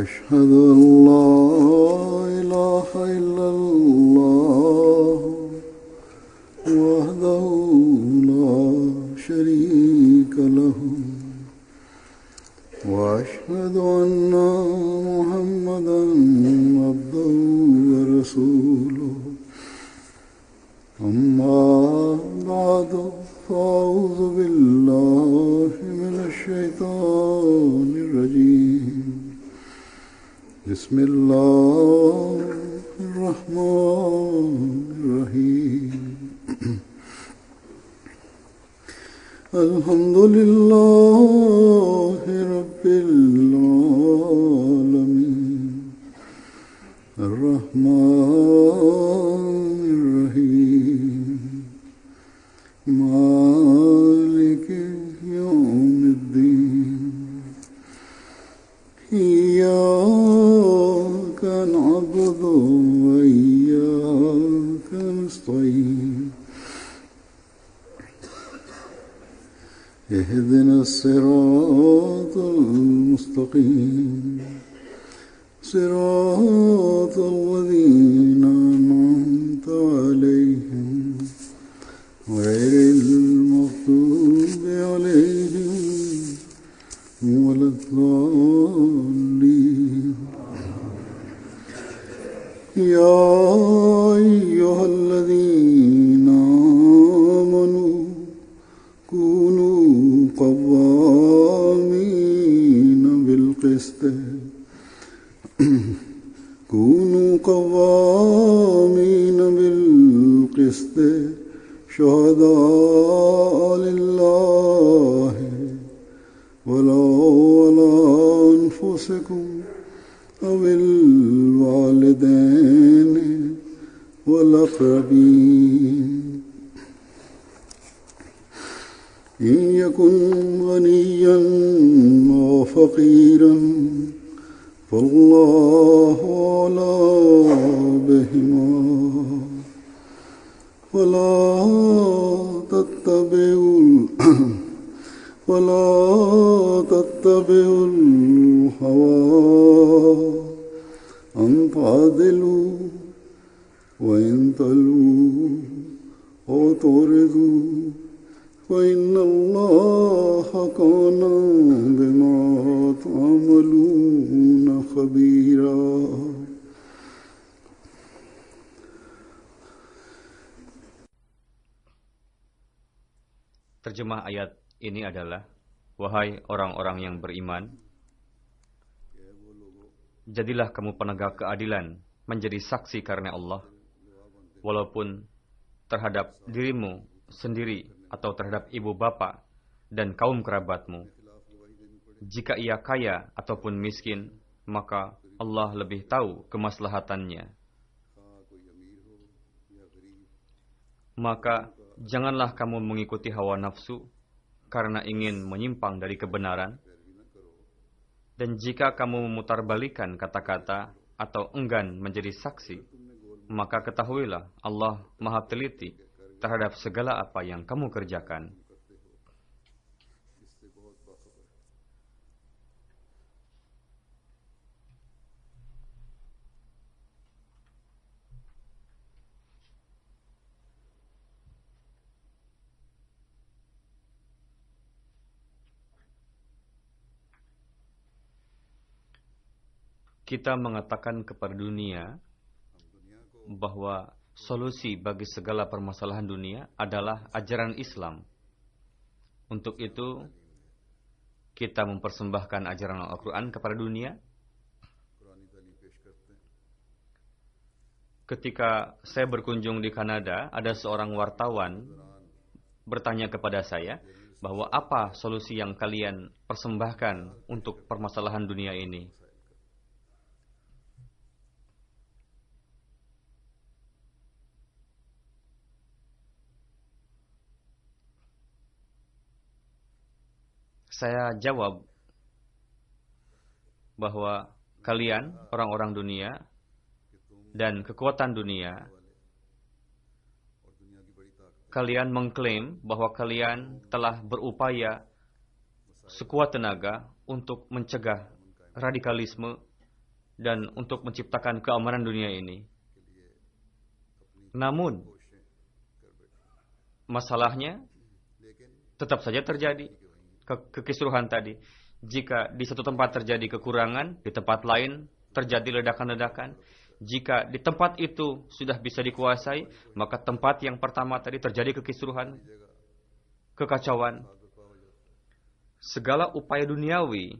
أشهد أن لا إله إلا الله وحده لا شريك له وأشهد أن محمدا عبده ورسوله أما بعد فأعوذ بالله من الشيطان الرجيم بسم الله الرحمن الرحيم الحمد لله رب العالمين الرحمن الرحيم مالك يوم الدين إياك نعبد وإياك نستعين اهدنا الصراط المستقيم صراط الذين أنعمت عليهم غير المغضوب عليهم ولا الضالين يا أيها الذين آمنوا كونوا قوامين بالقسط شهداء لله ولو على أنفسكم أو الوالدين والأقربين إن يكن غنيا أو فقيرا فالله أعلى بهما ولا تتبعوا الهوى أن تعدلوا وإن تلووا أو تعرضوا فإن الله كان بما تعملون خبيرا. Terjemah ayat ini adalah, wahai orang-orang yang beriman, jadilah kamu penegak keadilan, menjadi saksi karena Allah, walaupun terhadap dirimu sendiri atau terhadap ibu bapa dan kaum kerabatmu. Jika ia kaya ataupun miskin, maka Allah lebih tahu kemaslahatannya. Maka janganlah kamu mengikuti hawa nafsu karena ingin menyimpang dari kebenaran. Dan jika kamu memutarbalikan kata-kata atau enggan menjadi saksi, maka ketahuilah Allah Maha Teliti terhadap segala apa yang kamu kerjakan. Kita mengatakan kepada dunia bahwa solusi bagi segala permasalahan dunia adalah ajaran Islam. Untuk itu, kita mempersembahkan ajaran Al-Quran kepada dunia. Ketika saya berkunjung di Kanada, ada seorang wartawan bertanya kepada saya bahwa apa solusi yang kalian persembahkan untuk permasalahan dunia ini. Saya jawab bahwa kalian, orang-orang dunia, dan kekuatan dunia, kalian mengklaim bahwa kalian telah berupaya sekuat tenaga untuk mencegah radikalisme dan untuk menciptakan keamanan dunia ini. Namun, masalahnya tetap saja terjadi. Kekisruhan tadi. Jika di satu tempat terjadi kekurangan, di tempat lain terjadi ledakan-ledakan. Jika di tempat itu sudah bisa dikuasai, maka tempat yang pertama tadi terjadi kekisruhan, kekacauan. Segala upaya duniawi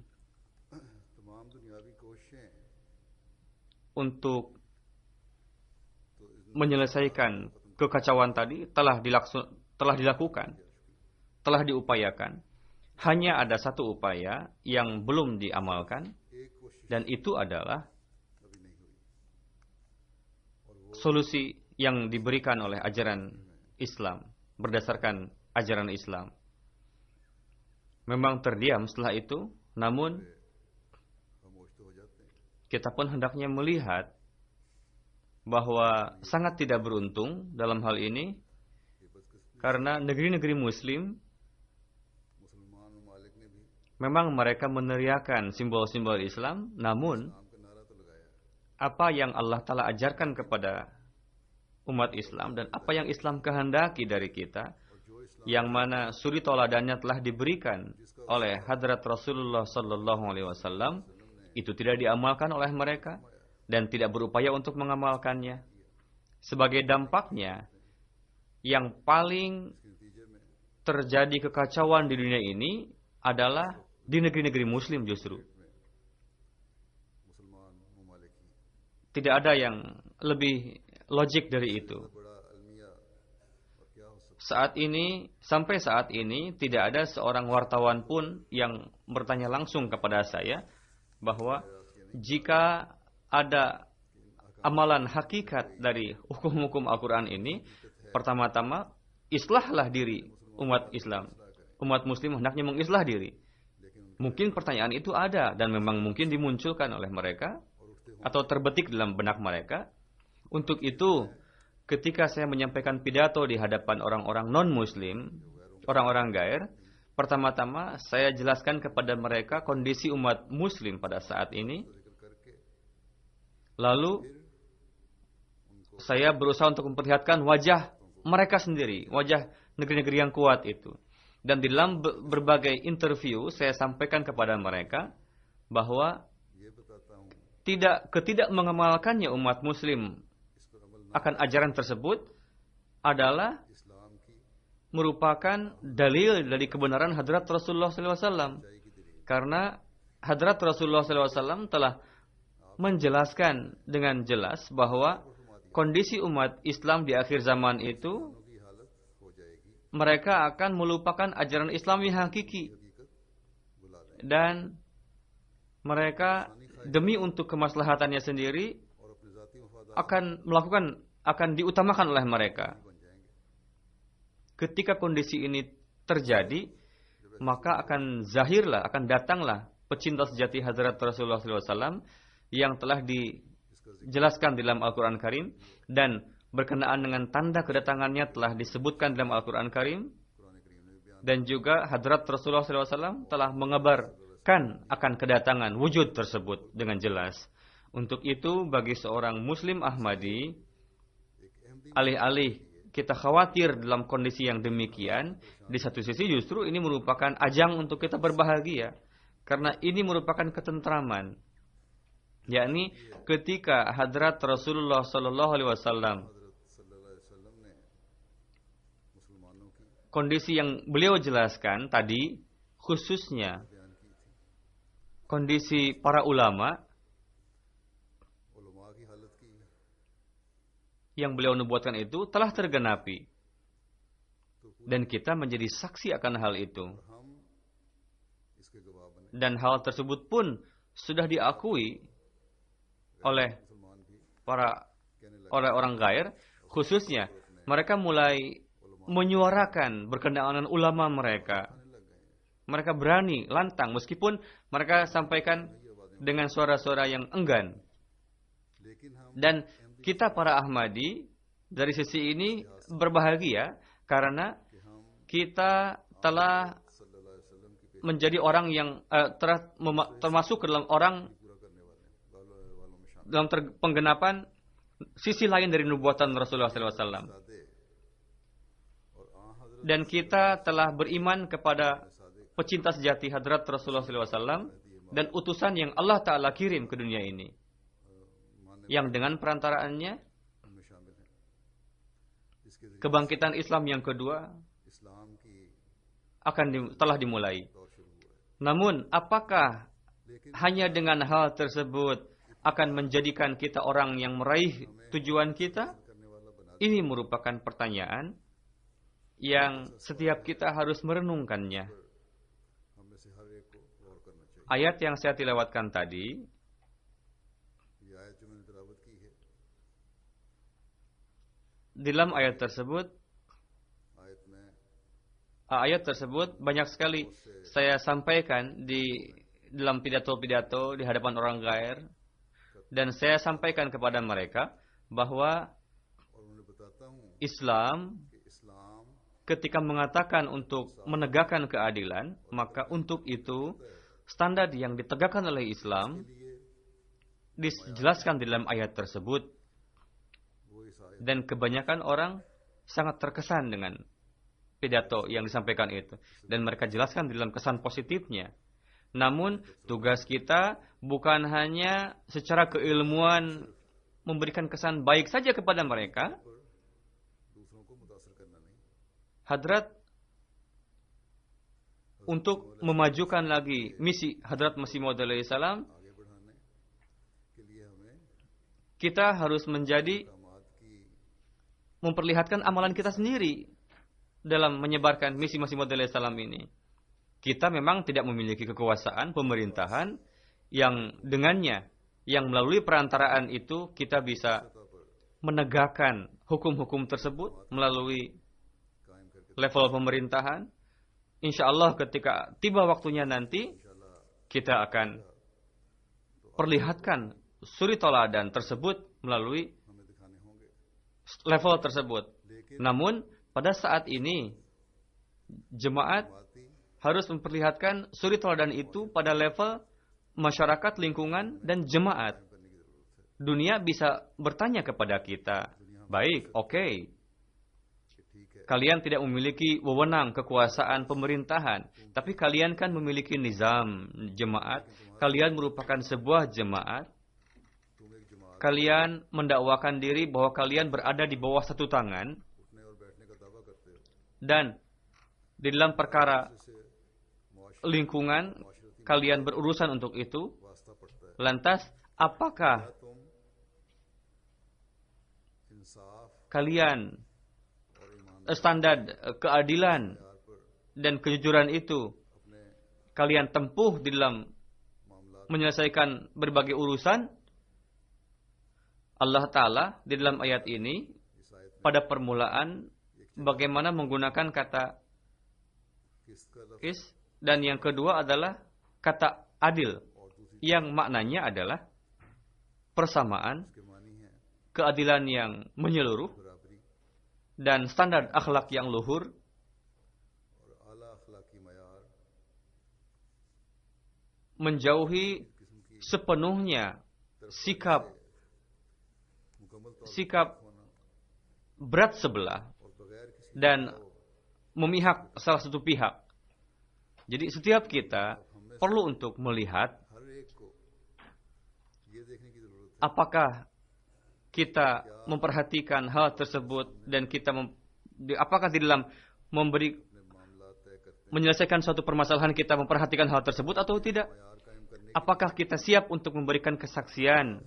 untuk menyelesaikan kekacauan tadi telah dilakukan, telah diupayakan. Hanya ada satu upaya yang belum diamalkan, dan itu adalah solusi yang diberikan oleh ajaran Islam, berdasarkan ajaran Islam. Memang terdiam setelah itu, namun kita pun hendaknya melihat bahwa sangat tidak beruntung dalam hal ini, karena negeri-negeri Muslim memang mereka meneriakan simbol-simbol Islam, namun apa yang Allah Ta'ala ajarkan kepada umat Islam dan apa yang Islam kehendaki dari kita, yang mana suri toladannya telah diberikan oleh Hadrat Rasulullah Sallallahu Alaihi Wasallam, itu tidak diamalkan oleh mereka dan tidak berupaya untuk mengamalkannya. Sebagai dampaknya, yang paling terjadi kekacauan di dunia ini adalah di negeri-negeri Muslim justru. Tidak ada yang lebih logik dari itu. Sampai saat ini, tidak ada seorang wartawan pun yang bertanya langsung kepada saya bahwa jika ada amalan hakikat dari hukum-hukum Al-Quran ini, pertama-tama, islahlah diri umat Islam. Umat Muslim hendaknya mengislah diri. Mungkin pertanyaan itu ada dan memang mungkin dimunculkan oleh mereka atau terbetik dalam benak mereka. Untuk itu, ketika saya menyampaikan pidato di hadapan orang-orang non-Muslim, orang-orang gair, pertama-tama saya jelaskan kepada mereka kondisi umat Muslim pada saat ini. Lalu, saya berusaha untuk memperlihatkan wajah mereka sendiri, wajah negeri-negeri yang kuat itu. Dan di dalam berbagai interview, saya sampaikan kepada mereka bahwa ketidak mengamalkannya umat Muslim akan ajaran tersebut adalah merupakan dalil dari kebenaran Hadrat Rasulullah SAW. Karena Hadrat Rasulullah SAW telah menjelaskan dengan jelas bahwa kondisi umat Islam di akhir zaman itu, mereka akan melupakan ajaran Islam yang hakiki. Dan mereka demi untuk kemaslahatannya sendiri akan diutamakan oleh mereka. Ketika kondisi ini terjadi, maka akan datanglah pecinta sejati Hadrat Rasulullah SAW yang telah dijelaskan dalam Al-Quran Karim, dan berkenaan dengan tanda kedatangannya telah disebutkan dalam Al-Quran Karim, dan juga Hadrat Rasulullah SAW telah mengabarkan akan kedatangan wujud tersebut dengan jelas. Untuk itu, bagi seorang Muslim Ahmadi, alih-alih kita khawatir dalam kondisi yang demikian, di satu sisi justru ini merupakan ajang untuk kita berbahagia, karena ini merupakan ketentraman. Yakni ketika Hadrat Rasulullah Sallallahu Alaihi Wasallam, kondisi yang beliau jelaskan tadi, khususnya kondisi para ulama yang beliau nubuatkan itu telah tergenapi. Dan kita menjadi saksi akan hal itu. Dan hal tersebut pun sudah diakui oleh orang gair, khususnya mereka mulai menyuarakan berkenaan dengan ulama mereka. Mereka berani, lantang, meskipun mereka sampaikan dengan suara-suara yang enggan. Dan kita para Ahmadi dari sisi ini berbahagia karena kita telah menjadi orang yang termasuk ke dalam orang dalam penggenapan sisi lain dari nubuatan Rasulullah SAW. Dan kita telah beriman kepada pecinta sejati hadrat Rasulullah SAW dan utusan yang Allah Ta'ala kirim ke dunia ini, yang dengan perantaraannya kebangkitan Islam yang kedua telah dimulai. Namun, apakah hanya dengan hal tersebut akan menjadikan kita orang yang meraih tujuan kita? Ini merupakan pertanyaan yang setiap kita harus merenungkannya. Ayat yang saya tilawatkan tadi, di dalam ayat tersebut banyak sekali saya sampaikan di dalam pidato-pidato di hadapan orang gair, dan saya sampaikan kepada mereka bahwa Islam ketika mengatakan untuk menegakkan keadilan, maka untuk itu standar yang ditegakkan oleh Islam dijelaskan di dalam ayat tersebut. Dan kebanyakan orang sangat terkesan dengan pidato yang disampaikan itu, dan mereka jelaskan di dalam kesan positifnya. Namun tugas kita bukan hanya secara keilmuan memberikan kesan baik saja kepada mereka. Hadrat untuk memajukan lagi misi Hadrat Masih Maud alaihi salam, kita harus memperlihatkan amalan kita sendiri dalam menyebarkan misi Masih Maud alaihi salam ini. Kita memang tidak memiliki kekuasaan pemerintahan yang dengannya, yang melalui perantaraan itu kita bisa menegakkan hukum-hukum tersebut melalui level pemerintahan. Insya Allah ketika tiba waktunya nanti, kita akan perlihatkan suri toladan tersebut melalui level tersebut. Namun pada saat ini jemaat harus memperlihatkan suri teladan itu pada level masyarakat, lingkungan, dan jemaat. Dunia bisa bertanya kepada kita, baik, oke, kalian tidak memiliki wewenang kekuasaan pemerintahan, tapi kalian kan memiliki nizam jemaat, kalian merupakan sebuah jemaat, kalian mendakwakan diri bahwa kalian berada di bawah satu tangan, dan di dalam perkara lingkungan kalian berurusan untuk itu. Lantas apakah kalian standar keadilan dan kejujuran itu kalian tempuh di dalam menyelesaikan berbagai urusan? Allah Ta'ala di dalam ayat ini pada permulaan bagaimana menggunakan kata kis, dan yang kedua adalah kata adil, yang maknanya adalah persamaan, keadilan yang menyeluruh, dan standar akhlak yang luhur, menjauhi sepenuhnya sikap berat sebelah dan memihak salah satu pihak. Jadi setiap kita perlu untuk melihat apakah kita memperhatikan hal tersebut, dan kita apakah di dalam menyelesaikan suatu permasalahan kita memperhatikan hal tersebut atau tidak? Apakah kita siap untuk memberikan kesaksian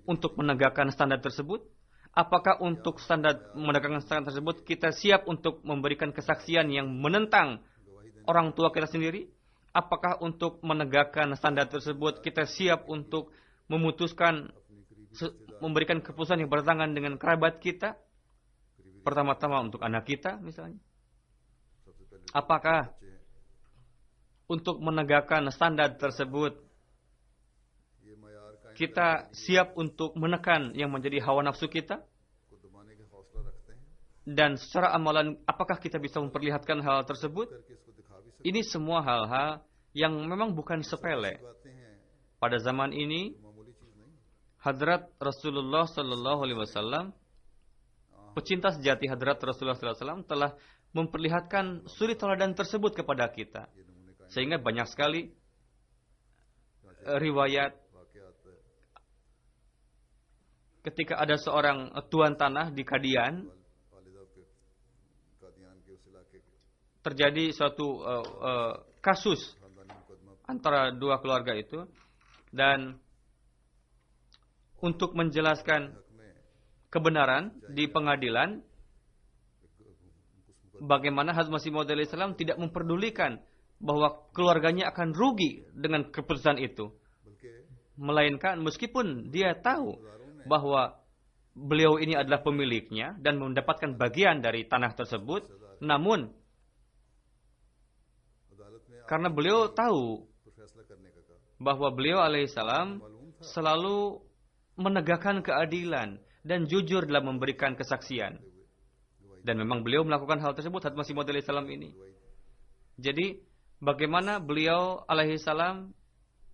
untuk menegakkan standar tersebut? Apakah untuk menegakkan standar tersebut kita siap untuk memberikan kesaksian yang menentang orang tua kita sendiri? Apakah untuk menegakkan standar tersebut kita siap untuk memberikan keputusan yang bertentangan dengan kerabat kita? Pertama-tama untuk anak kita misalnya. Apakah untuk menegakkan standar tersebut kita siap untuk menekan yang menjadi hawa nafsu kita? Dan secara amalan, apakah kita bisa memperlihatkan hal tersebut? Ini semua hal-hal yang memang bukan sepele. Pada zaman ini, Hadrat Rasulullah Sallallahu Alaihi Wasallam, pecinta sejati Hadrat Rasulullah Sallallahu Alaihi Wasallam telah memperlihatkan suri teladan tersebut kepada kita, sehingga banyak sekali riwayat ketika ada seorang tuan tanah di Kadian, terjadi suatu kasus antara dua keluarga itu, dan untuk menjelaskan kebenaran di pengadilan, bagaimana Hazrat Masih Maud Islam tidak memperdulikan bahwa keluarganya akan rugi dengan keputusan itu, melainkan meskipun dia tahu bahwa beliau ini adalah pemiliknya dan mendapatkan bagian dari tanah tersebut, namun karena beliau tahu bahwa beliau alaihissalam selalu menegakkan keadilan dan jujur dalam memberikan kesaksian. Dan memang beliau melakukan hal tersebut, Hadrat Masih Maud alaihissalam ini. Jadi, bagaimana beliau alaihissalam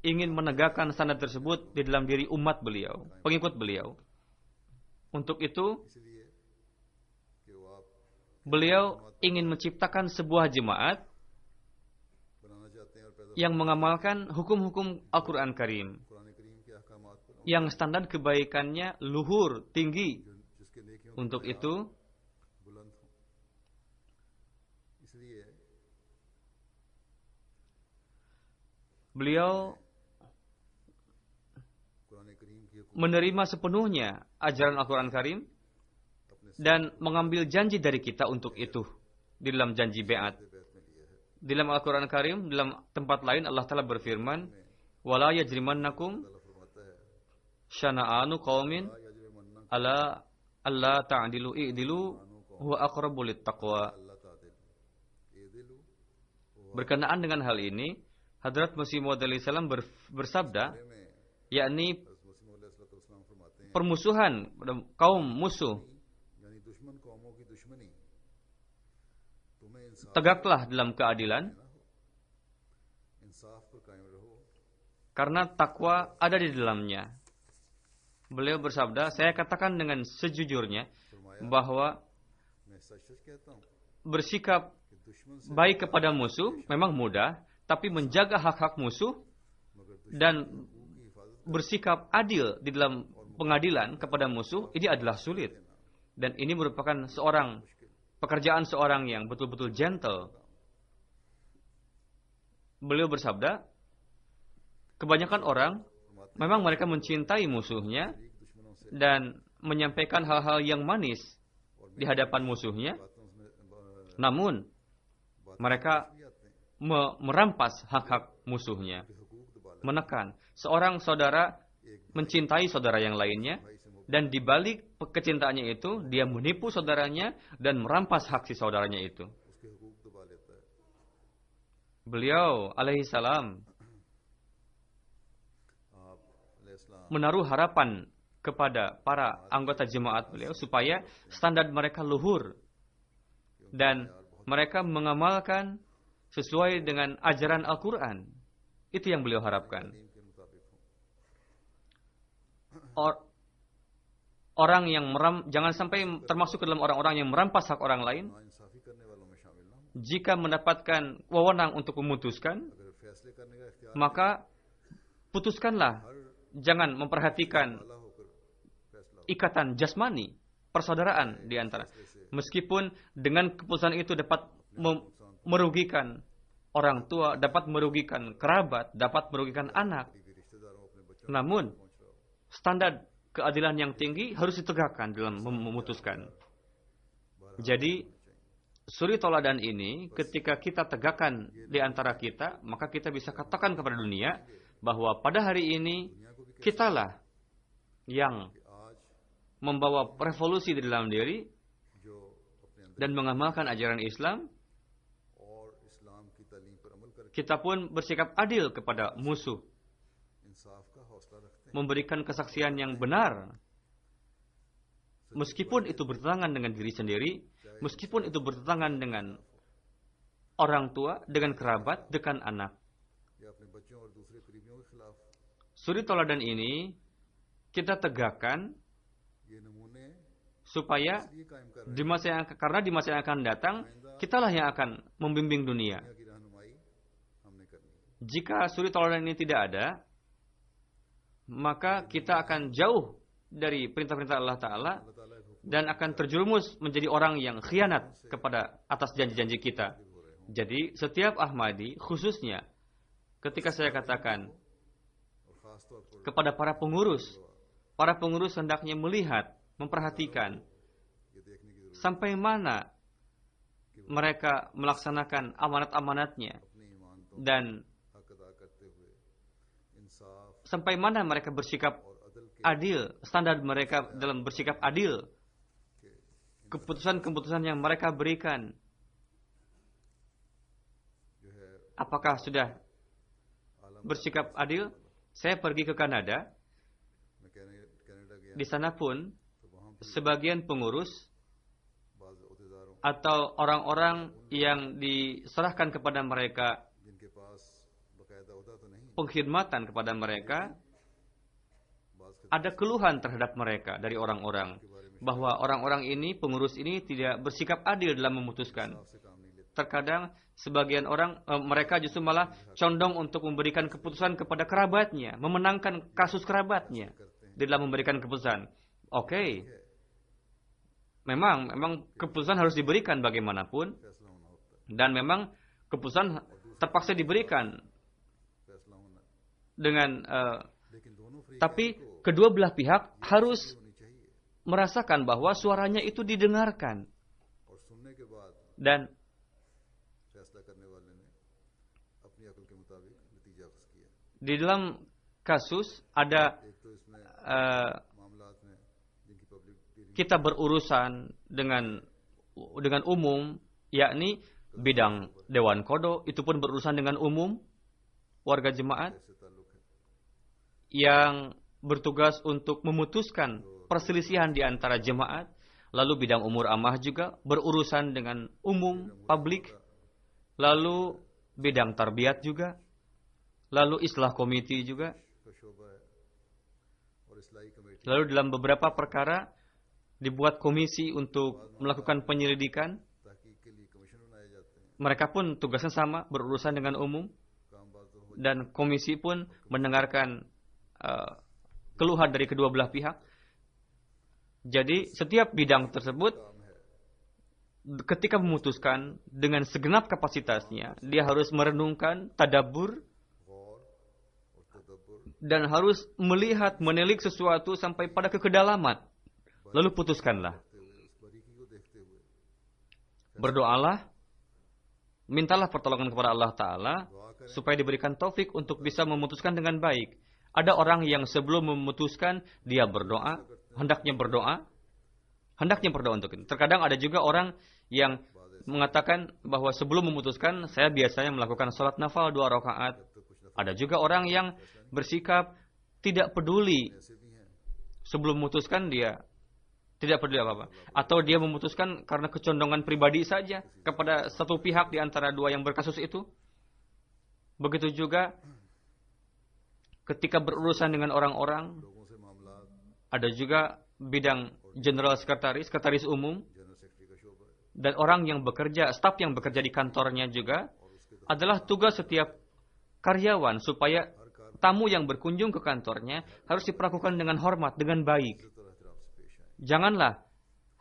ingin menegakkan standar tersebut di dalam diri umat beliau, pengikut beliau. Untuk itu, beliau ingin menciptakan sebuah jemaat yang mengamalkan hukum-hukum Al-Quran Karim, yang standar kebaikannya luhur, tinggi. Untuk itu, beliau menerima sepenuhnya ajaran Al-Quran Karim dan mengambil janji dari kita untuk itu di dalam janji be'at. Di dalam Al-Quran Karim, dalam tempat lain Allah Ta'ala berfirman, وَلَا يَجْرِمَنَّكُمْ شَنَآنُ قَوْمٍ أَلَّا تَعْدِلُوا إِعْدِلُوا هُوَ أَقْرَبُ لِلتَّقْوَى. Berkenaan dengan hal ini, Hadrat Masih Maud alaihissalam bersabda, yakni permusuhan kaum musuh, tegaklah dalam keadilan, karena takwa ada di dalamnya. Beliau bersabda, saya katakan dengan sejujurnya bahwa bersikap baik kepada musuh memang mudah, tapi menjaga hak-hak musuh dan bersikap adil di dalam pengadilan kepada musuh, ini adalah sulit. Dan ini merupakan pekerjaan seorang yang betul-betul gentle. Beliau bersabda, kebanyakan orang, memang mereka mencintai musuhnya dan menyampaikan hal-hal yang manis di hadapan musuhnya. Namun, mereka merampas hak-hak musuhnya. Menekan. Seorang saudara mencintai saudara yang lainnya, dan di balik kecintaannya itu, dia menipu saudaranya dan merampas hak si saudaranya itu. Beliau alaihissalam menaruh harapan kepada para anggota jemaat beliau supaya standar mereka luhur dan mereka mengamalkan sesuai dengan ajaran Al-Quran. Itu yang beliau harapkan. Orang yang jangan sampai termasuk ke dalam orang-orang yang merampas hak orang lain. Jika mendapatkan wewenang untuk memutuskan, maka putuskanlah. Jangan memperhatikan ikatan jasmani, persaudaraan di antara. Meskipun dengan keputusan itu dapat merugikan orang tua, dapat merugikan kerabat, dapat merugikan anak. Namun, standar keadilan yang tinggi harus ditegakkan dalam memutuskan. Jadi, suri toladan ini ketika kita tegakkan di antara kita, maka kita bisa katakan kepada dunia bahwa pada hari ini kitalah yang membawa revolusi di dalam diri dan mengamalkan ajaran Islam. Kita pun bersikap adil kepada musuh, memberikan kesaksian yang benar, meskipun itu bertentangan dengan diri sendiri, meskipun itu bertentangan dengan orang tua, dengan kerabat, dengan anak. Suri toladan ini kita tegakkan ये नमूने supaya ये कायम कर karena di masa yang akan datang kitalah yang akan membimbing dunia. दुनिया की रहनुमाई हमने करनी है। Jika suri tauladan ini tidak ada, maka kita akan jauh dari perintah-perintah Allah Ta'ala अल्लाह ताला के हुक्म dan akan terjerumus menjadi orang yang khianat kepada atas janji-janji kita. Jadi setiap Ahmadi khususnya ketika saya katakan और खास तौर पर kepada para pengurus hendaknya melihat, memperhatikan ये देखने की जरूरत sampai mana mereka melaksanakan amanat-amanatnya अपने ईमान तो dan हक अदा करते हुए इंसाफ sampai mana mereka bersikap और अदल के adil, standar mereka dalam bersikap adil, keputusan-keputusan yang mereka berikan, जो है apakah sudah आलम bersikap adil? Saya pergi ke Kanada, में कनाडा गया di sana pun तो वहाँ भी sebagian pengurus बाज अहदेदारों atau orang-orang yang diserahkan kepada mereka, जिनके पास बाकायदा अहदा तो नहीं pengkhidmatan kepada mereka, बाज के ada keluhan terhadap mereka dari orang-orang bahwa orang-orang ini, pengurus ini tidak bersikap adil dalam memutuskan. से काम नहीं लेते Terkadang sebagian orang mereka justru malah condong untuk memberikan keputusan kepada kerabatnya, memenangkan kasus kerabatnya di dalam memberikan keputusan. Oke. Memang keputusan harus diberikan bagaimanapun फैसला होना होता है dan memang keputusan terpaksa diberikan फैसला होना dengan लेकिन दोनों free tapi kedua belah pihak harus होनी चाहिए merasakan bahwa suaranya itu didengarkan और सुनने के बाद dan फैसला करने वाले ने अपनी अकल के मुताबिक नतीजा अख्ज़ किया di dalam kasus ada एक तो इसमें मामलात में जिनकी public dealing kita berurusan dengan umum, yakni bidang Dewan Kodo, itu pun berurusan dengan umum warga jemaat से ताल्लुक है yang bertugas untuk memutuskan perselisihan di antara jemaat. Lalu bidang umur amah juga berurusan dengan umum, publik. Lalu bidang tarbiyat juga. Lalu islah komite juga. का शोबा है और इस्लाही committee Lalu dalam beberapa perkara dibuat komisi untuk melakukan penyelidikan. तहकीक के लिए कमीशन बनाए जाते हैं Mereka pun tugasnya sama, berurusan dengan umum. काम बात तो हो Dan komisi pun mendengarkan keluhan dari kedua belah pihak. Jadi setiap bidang tersebut काम है ketika memutuskan dengan segenap kapasitasnya, dia harus merenungkan, tadabbur, गौर और तदब्बर dan harus melihat, menilik sesuatu sampai pada kekedalaman. Lalu putuskanlah. करते हुए उस बारीकी को देखते हुए Berdoalah, mintalah pertolongan kepada Allah Ta'ala, दुआ करें supaya diberikan taufik untuk bisa memutuskan dengan baik. Ada orang yang sebelum memutuskan, dia berdoa, hendaknya berdoa untuk itu. Terkadang ada juga orang yang mengatakan bahwa sebelum memutuskan, saya biasanya melakukan sholat nafal 2 rakaat. Ada juga orang yang bersikap tidak peduli. ऐसे भी हैं Sebelum memutuskan dia tidak peduli apa-apa. Atau dia memutuskan karena kecondongan pribadi saja kepada satu pihak di antara dua yang berkasus itu. Begitu juga ketika berurusan dengan orang-orang, लोगों से मामलात ada juga bidang general sekretaris umum, general secretary का शोबा है dan orang yang bekerja, staf yang bekerja di kantornya juga, adalah tugas setiap karyawan supaya tamu yang berkunjung ke kantornya harus diperlakukan dengan hormat, dengan baik. इज्जत और एहतराम से पेश आए Janganlah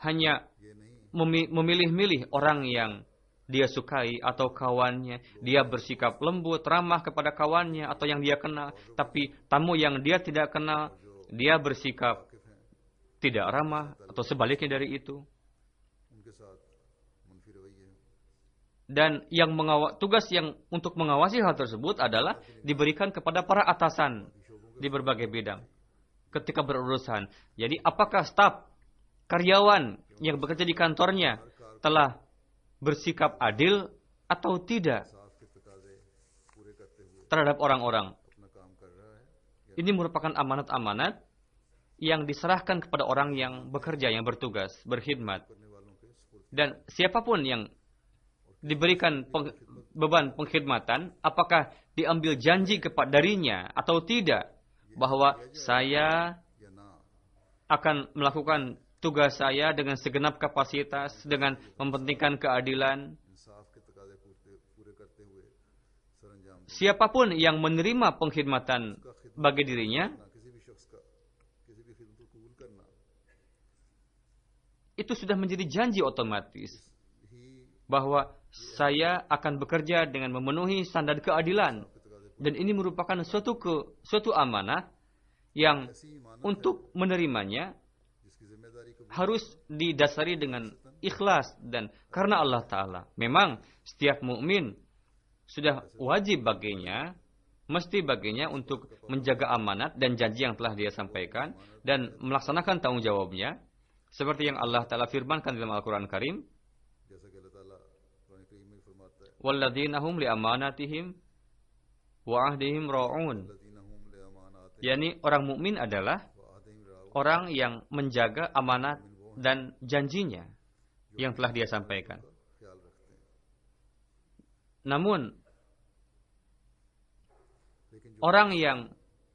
hanya ये नहीं memilih-milih orang yang dia sukai atau kawannya, dia bersikap lembut, ramah kepada kawannya atau yang dia kenal, tapi tamu yang dia tidak kenal, dia bersikap वाकिफ हैं tidak ramah atau sebaliknya dari itu. उनके साथ मुनफी रवैये हैं Dan yang tugas yang untuk mengawasi hal tersebut adalah diberikan kepada para atasan di berbagai bidang ketika berurusan. Jadi apakah staf karyawan yang bekerja di kantornya telah bersikap adil atau tidak साफ के तकाजे पूरे करते हुए terhadap orang-orang. अपना काम कर रहा है Ini merupakan amanat-amanat yang diserahkan kepada orang yang bekerja, yang bertugas, berkhidmat. करने वालों के सुपुर्द Dan siapapun yang diberikan beban pengkhidmatan, apakah diambil janji darinya atau tidak, bahwa saya या ना akan melakukan tugas saya dengan segenap kapasitas, dengan mementingkan keadilan. इंसाफ के तकाजे पूरे करते हुए सरअंजाम Siapapun yang menerima pengkhidmatan bagi dirinya, करना, किसी भी शख्स का किसी भी खिदमत को कबूल करना itu sudah menjadi janji otomatis ही bahwa saya akan bekerja dengan memenuhi standar keadilan. Dan ini merupakan suatu amanah yang ऐसी ईमानत untuk menerimanya जिसकी जिम्मेदारी कबूल harus didasari dengan ikhlas dan karena Allah Ta'ala. Memang setiap mukmin sudah wajib baginya, mesti baginya untuk menjaga amanat dan janji yang telah dia sampaikan dan melaksanakan tanggung jawabnya. Seperti yang Allah Ta'ala firmankan dalam Al-Quran Karim, जैसा कि अल्लाह ताला कुरान करीम में फरमाता है وَالَّذِينَ هُمْ لِأَمَانَاتِهِمْ وَعَهْدِهِمْ رَاعُونَ. الذين هم لأماناتهم Yani orang mukmin adalah وعهدهم راعون orang yang menjaga amanat dan janjinya yang telah dia sampaikan. ख्याल रखते हैं Namun लेकिन जो orang yang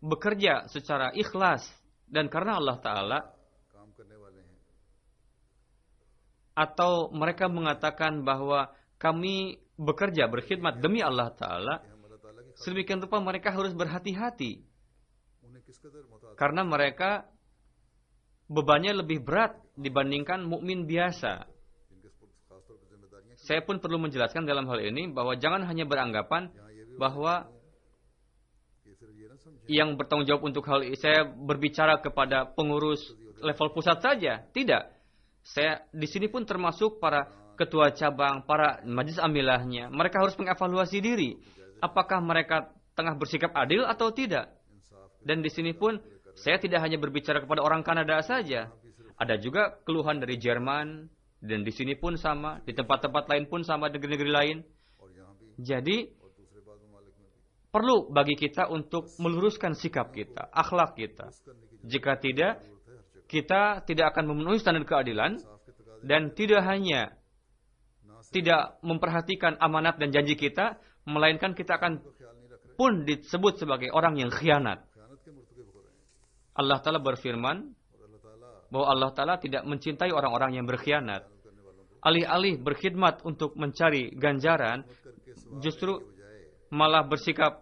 bekerja secara ikhlas dan karena Allah Ta'ala, काम करने वाले हैं atau mereka mengatakan bahwa kami bekerja berkhidmat demi Allah Ta'ala, कि हम अल्लाह ताला की sedemikian rupa mereka harus berhati-hati उन्हें किस कदर मुताबिक karena mereka bebannya lebih berat dibandingkan mukmin biasa. जिनके खासतौर पर जिम्मेदारियां Saya pun perlu menjelaskan dalam hal ini bahwa jangan hanya beranggapan यहाँ ये भी bahwa कि सिर्फ ये ना समझे yang bertanggung jawab untuk hal ini, saya berbicara kepada pengurus level pusat saja. Tidak. Saya di sini pun termasuk para ketua cabang, para majelis amilahnya. Mereka harus mengevaluasi diri. Apakah mereka tengah bersikap adil atau tidak? इंसाफ Dan di sini pun saya tidak hanya berbicara kepada orang Kanada saja. Ada juga keluhan dari Jerman, dan di sini pun sama, di tempat-tempat lain pun sama, negeri-negeri lain. और यहाँ भी Jadi और दूसरे बाद ममालिक में भी perlu bagi kita untuk meluruskan sikap kita, akhlak kita. करने की Jika tidak, जरूरत है हर जगह kita tidak akan memenuhi standar keadilan इंसाफ के तकाजे dan tidak hanya ना सिर्फ tidak memperhatikan amanat dan janji kita, melainkan kita akan तो ख्याल नहीं रख रहे pun disebut sebagai orang yang khianat. खयानत के मुर्तकब हो रहे हैं Allah Ta'ala berfirman और अल्लाह ताला bahwa Allah Ta'ala tidak mencintai orang-orang yang berkhianat. खयानत करने वालों को Alih-alih berkhidmat untuk mencari ganjaran, मत करके सवाल justru के बजाय malah bersikap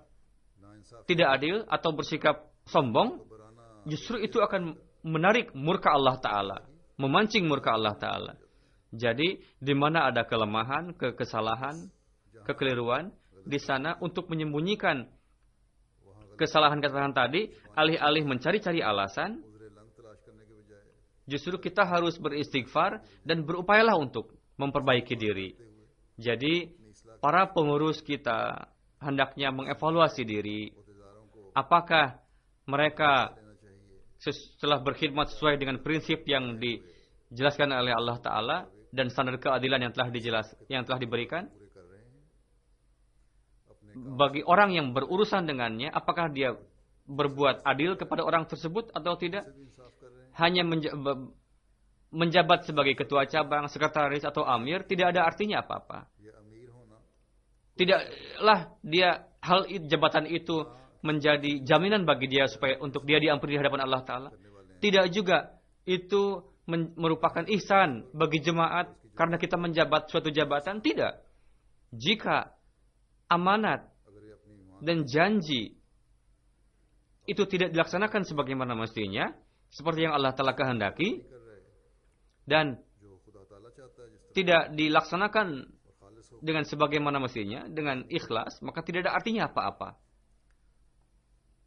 नाइंसाफ tidak adil atau bersikap sombong, को बराना justru itu akan menarik murka Allah Ta'ala, memancing murka Allah Ta'ala. Jadi, di mana ada kelemahan, kesalahan, kekeliruan, di sana untuk menyembunyikan kesalahan-kesalahan tadi, alih-alih mencari-cari alasan, उजरे लंग तलाश करने के बजाय justru kita harus beristighfar dan berupayalah untuk memperbaiki diri. Jadi, para pengurus kita hendaknya mengevaluasi diri, अहदेदारों को apakah mereka लेना चाहिए setelah berkhidmat sesuai dengan prinsip yang dijelaskan oleh Allah Ta'ala dan standar keadilan yang telah diberikan. पूरे कर रहे हैं अपने Bagi orang yang berurusan dengannya, apakah dia berbuat adil kepada orang tersebut atau tidak? भी इंसाफ कर रहे हैं Hanya menjabat sebagai ketua cabang, sekretaris atau amir tidak ada artinya apa-apa. ये अमीर होना Tidaklah jabatan itu menjadi jaminan bagi dia supaya untuk dia diampuni di hadapan Allah Ta'ala. Tidak juga itu merupakan ihsan bagi jemaat karena kita menjabat suatu jabatan. Tidak. Jika amanat अगर ये अपनी ईमान dan janji itu tidak dilaksanakan sebagaimana mestinya, seperti yang Allah Ta'ala kehendaki, कर रहे dan जो खुदा ताला चाहता है जिस तरह tidak dilaksanakan और खालिस हो dengan sebagaimana mestinya, dengan ikhlas, maka tidak ada artinya apa-apa.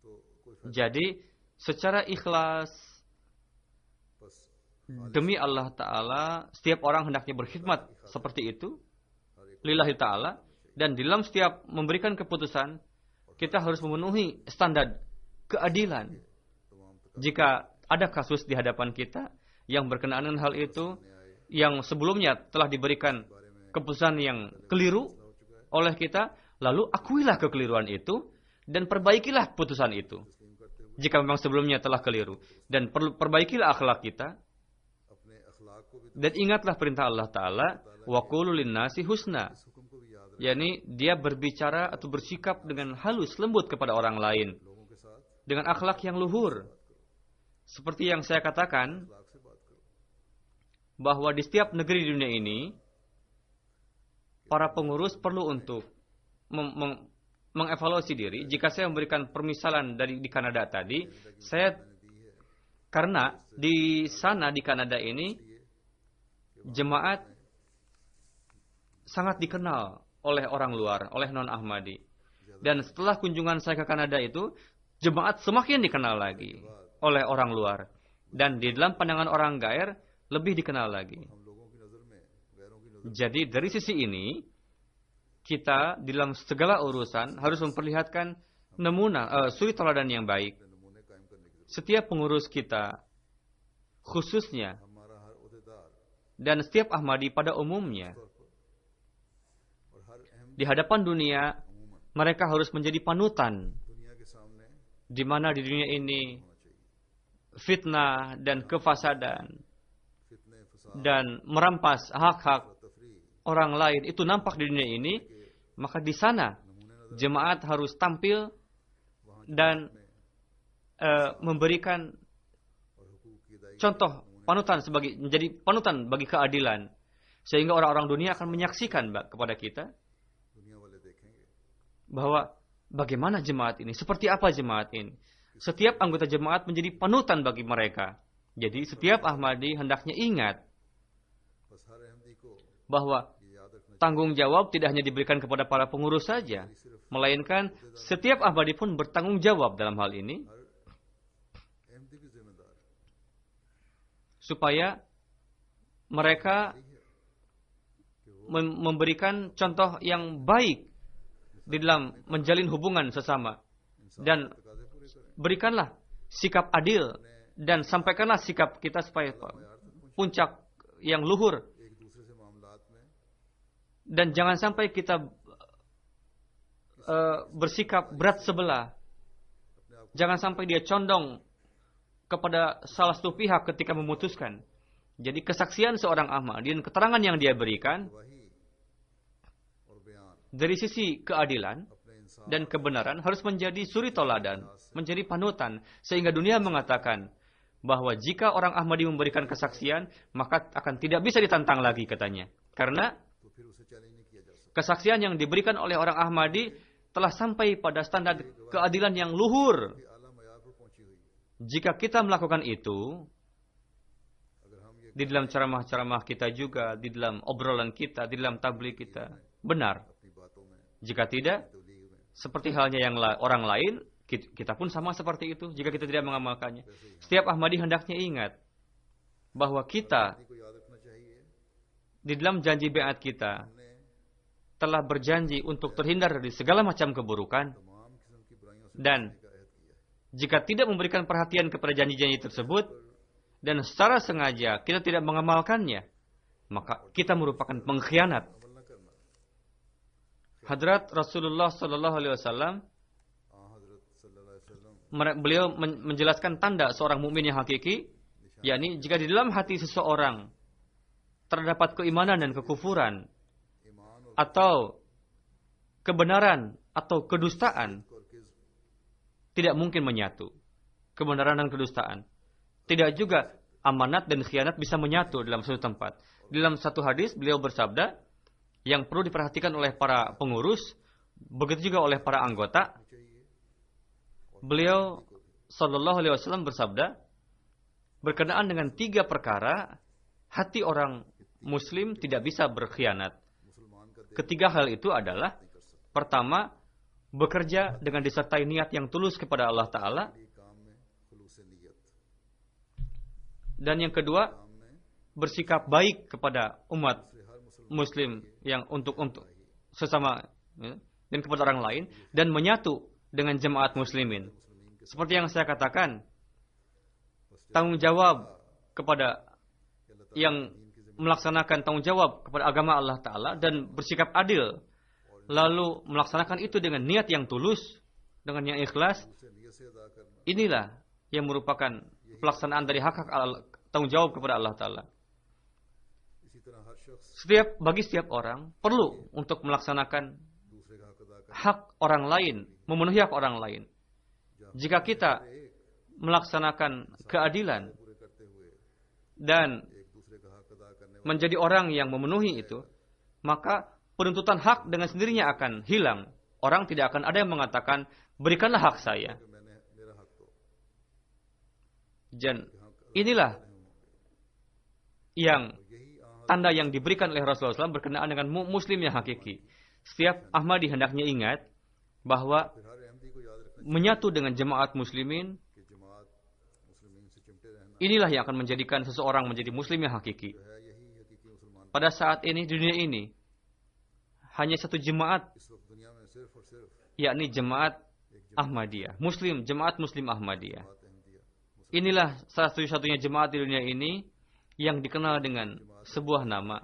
तो कोई फायदा Jadi, secara ikhlas, बस demi Allah Ta'ala, setiap orang hendaknya berkhidmat seperti itu, lillahi Ta'ala, dan di dalam setiap memberikan keputusan, kita harus memenuhi standar keadilan. तमाम Jika ada kasus di hadapan kita yang berkenaan dengan hal itu, न्याय yang sebelumnya telah diberikan keputusan yang keliru oleh kita, lalu akuilah kekeliruan itu dan perbaikilah putusan itu. तस्लीम करते हुए Jika memang sebelumnya telah keliru, dan perbaikilah akhlak kita, अपने अखलाक को भी dan ingatlah perintah Allah Ta'ala, wa qulu linnasi husna, इस हुक्म को भी याद रखें yakni dia berbicara atau bersikap dengan halus lembut kepada orang lain लोगों के साथ dengan akhlak yang luhur. Seperti yang saya katakan, अखलाक से बात करो। bahwa di setiap negeri di dunia ini, para pengurus perlu untuk mengevaluasi diri. Jika saya memberikan permisalan dari di Kanada tadi, karena di sana di Kanada ini jemaat sangat dikenal oleh orang luar, oleh non-Ahmadi. Dan setelah kunjungan saya ke Kanada itu, jemaat semakin dikenal lagi oleh orang luar. Dan di dalam pandangan orang Gair, lebih dikenal lagi. Jadi dari sisi ini, kita di dalam segala urusan harus memperlihatkan suri teladan yang baik. Setiap pengurus kita, khususnya, dan setiap Ahmadi pada umumnya, di hadapan dunia, mereka harus menjadi panutan. Di mana di dunia ini, fitnah dan kefasadan, dan merampas hak-hak orang lain, itu nampak di dunia ini, maka di sana, jemaat harus tampil dan memberikan contoh panutan menjadi panutan bagi keadilan, sehingga orang-orang dunia akan menyaksikan kepada kita bahwa bagaimana jemaat ini, seperti apa jemaat ini. Setiap anggota jemaat menjadi panutan bagi mereka. Jadi setiap Ahmadi hendaknya ingat bahwa tanggung jawab tidak hanya diberikan kepada para pengurus saja, melainkan setiap Ahmadi pun bertanggung jawab dalam hal ini, supaya mereka memberikan contoh yang baik di dalam menjalin hubungan sesama. Dan berikanlah sikap adil dan sampaikanlah sikap kita supaya puncak yang luhur. Dan jangan sampai kita bersikap berat sebelah. Jangan sampai dia condong kepada salah satu pihak ketika memutuskan. Jadi kesaksian seorang Ahmadi dan keterangan yang dia berikan dari sisi keadilan dan kebenaran harus menjadi suri toladan, menjadi panutan, sehingga dunia mengatakan bahwa jika orang Ahmadi memberikan kesaksian, maka akan tidak bisa ditantang lagi katanya. Karena kesaksian yang diberikan oleh orang Ahmadi telah sampai pada standar keadilan yang luhur. Jika kita melakukan itu, di dalam ceramah-ceramah kita juga, di dalam obrolan kita, di dalam tabligh kita, benar. Jika tidak, seperti halnya yang orang lain, kita pun sama seperti itu jika kita tidak mengamalkannya. Setiap Ahmadi hendaknya ingat bahwa kita, di dalam janji baiat kita, telah berjanji untuk terhindar dari segala macam keburukan. Dan jika tidak memberikan perhatian kepada janji-janji tersebut, dan secara sengaja kita tidak mengamalkannya, maka kita merupakan pengkhianat. Hadrat Rasulullah Sallallahu Alaihi Wasallam, beliau menjelaskan tanda seorang mukmin yang hakiki, yakni jika di dalam hati seseorang terdapat keimanan dan kekufuran, atau kebenaran atau kedustaan, tidak mungkin menyatu. Kebenaran dan kedustaan. Tidak juga amanat dan khianat bisa menyatu dalam satu tempat. Dalam satu hadis beliau bersabda, yang perlu diperhatikan oleh para pengurus, begitu juga oleh para anggota. Beliau Sallallahu Alaihi Wasallam bersabda, berkenaan dengan 3 perkara, hati orang Muslim tidak bisa berkhianat. Ketiga hal itu adalah, pertama, bekerja dengan disertai niat yang tulus kepada Allah Ta'ala. Dan yang kedua, bersikap baik kepada umat Muslim yang untuk sesama, ya, dan kepada orang lain, dan menyatu dengan jemaat muslimin. Seperti yang saya katakan, tanggung jawab kepada yang melaksanakan tanggung jawab kepada agama Allah Ta'ala dan bersikap adil, lalu melaksanakan itu dengan niat yang tulus, dengan yang ikhlas, inilah yang merupakan pelaksanaan dari hak-hak tanggung jawab kepada Allah Ta'ala. Bagi setiap orang perlu untuk melaksanakan hak orang lain, memenuhi hak orang lain. Jika kita melaksanakan keadilan पूरे करते हुए dan एक दूसरे का हक अदा करने menjadi orang yang memenuhi itu, maka penuntutan hak dengan sendirinya akan hilang. Orang tidak akan ada yang mengatakan, berikanlah hak saya. वाले मैंने मेरा हक तो Dan inilah yang यही tanda yang diberikan oleh Rasulullah SAW berkenaan dengan muslim yang hakiki. Setiap Ahmadi hendaknya ingat bahwa फिर हर अहमदी को याद रखना menyatu dengan jemaat muslimin, कि जमात मुस्लिमीन से चिमटे रहना inilah yang akan menjadikan seseorang menjadi muslim yang hakiki. जो है यही हकीकी मुसलमान Pada saat ini, di dunia ini, hanya satu jemaat, इस वक्त दुनिया में सिर्फ और सिर्फ yakni jemaat Ahmadiyah. Muslim, jemaat Muslim Ahmadiyah. जमात Ahmadiyya Inilah satu-satunya jemaat di dunia ini yang dikenal dengan sebuah nama.